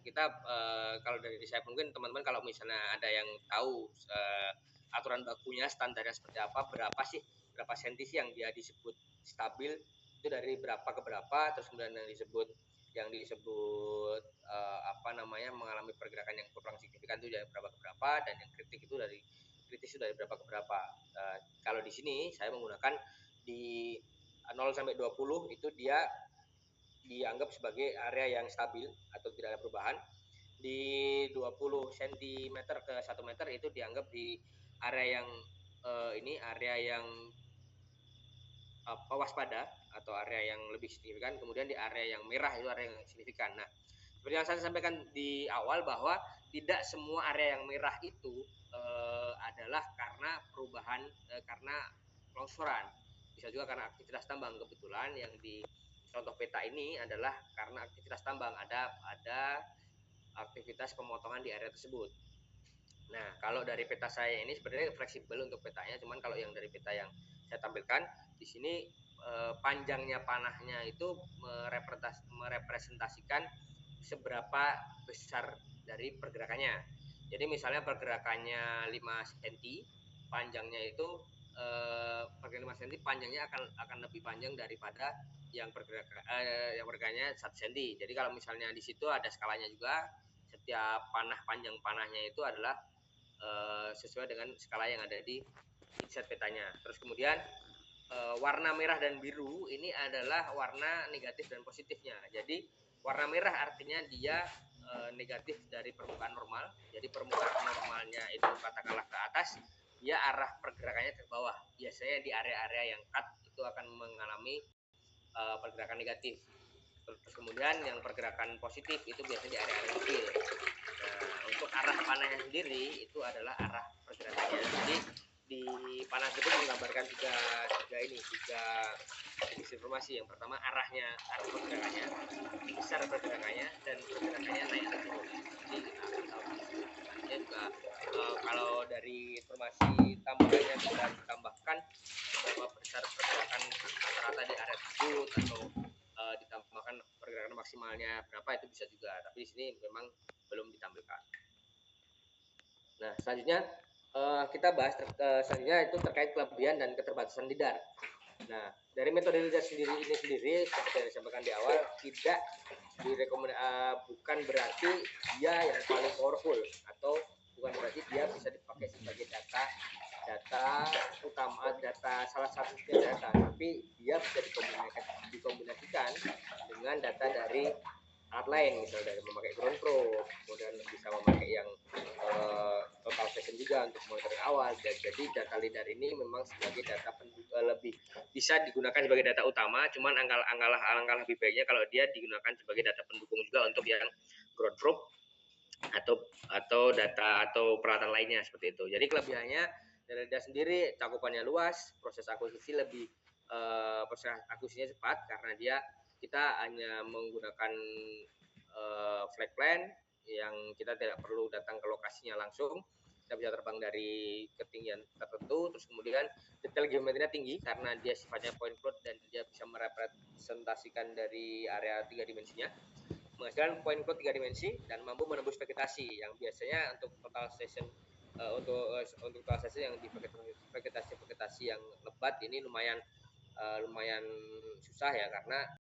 kita, kalau dari saya mungkin teman-teman kalau misalnya ada yang tahu, aturan bakunya standarnya seperti apa, berapa senti sih yang dia disebut stabil, itu dari berapa ke berapa, terus kemudian apa namanya, mengalami pergerakan yang kurang signifikan itu dari berapa ke berapa, dan yang kritis itu dari berapa ke berapa. Kalau di sini saya menggunakan di 0 sampai 20 itu dia dianggap sebagai area yang stabil atau tidak ada perubahan. Di 20 cm ke 1 meter itu dianggap di area yang area yang waspada atau area yang lebih signifikan. Kemudian di area yang merah itu area yang signifikan. Nah, seperti yang saya sampaikan di awal bahwa tidak semua area yang merah itu adalah karena perubahan karena longsoran. Bisa juga karena aktivitas tambang. Kebetulan yang di contoh peta ini adalah karena aktivitas tambang, ada aktivitas pemotongan di area tersebut. Nah, kalau dari peta saya ini sebenarnya fleksibel untuk petanya, cuman kalau yang dari peta yang saya tampilkan di sini panjangnya panahnya itu merepresentasikan seberapa besar dari pergerakannya. Jadi misalnya pergerakannya 5 cm, panjangnya itu pergerakan 5 cm panjangnya akan lebih panjang daripada yang pergerakannya 1 cm. Jadi kalau misalnya di situ ada skalanya juga, setiap panjang panahnya itu adalah sesuai dengan skala yang ada di inset petanya. Terus kemudian warna merah dan biru ini adalah warna negatif dan positifnya. Jadi warna merah artinya dia negatif dari permukaan normal. Jadi permukaan normalnya itu katakanlah ke atas, dia arah pergerakannya ke bawah. Biasanya di area-area yang cut itu akan mengalami pergerakan negatif. Terus kemudian yang pergerakan positif itu biasanya di area-area kecil. Nah, untuk arah panahnya sendiri itu adalah arah pergerakannya. Jadi di panah tersebut menggambarkan tiga informasi. Yang pertama arah pergerakannya, besar pergerakannya, dan pergerakannya naik atau turun. Jadi kita akan tahu. Nantinya juga kalau dari informasi tambahannya bisa ditambahkan berapa besar pergerakan rata-rata di area tersebut, atau ditambahkan pergerakan maksimalnya berapa, itu bisa juga. Tapi di sini memang belum ditampilkan. Nah, selanjutnya kita bahas selanjutnya itu terkait kelebihan dan keterbatasan lidar. Nah, dari metode lidar ini sendiri seperti yang disampaikan di awal, tidak bukan berarti dia yang paling powerful, atau bukan berarti dia bisa dipakai sebagai data utama, salah satu data, tapi dia bisa dikombinasikan dengan data dari alat lain, misalnya dari memakai ground probe, kemudian bisa memakai yang total session juga untuk monitoring awal. Jadi data lidar ini memang sebagai data lebih bisa digunakan sebagai data utama, cuman alangkah lebih baiknya kalau dia digunakan sebagai data pendukung juga untuk yang ground probe atau data atau peralatan lainnya seperti itu. Jadi kelebihannya dari lidar sendiri, cakupannya luas, proses akuisisinya cepat karena kita hanya menggunakan flight plan yang kita tidak perlu datang ke lokasinya langsung. Kita bisa terbang dari ketinggian tertentu. Terus kemudian detail geometrinya tinggi karena dia sifatnya point cloud dan dia bisa merepresentasikan dari area 3 dimensinya, menghasilkan point cloud 3 dimensi dan mampu menembus vegetasi yang biasanya untuk total session untuk total session yang di vegetasi yang lebat ini lumayan susah ya, karena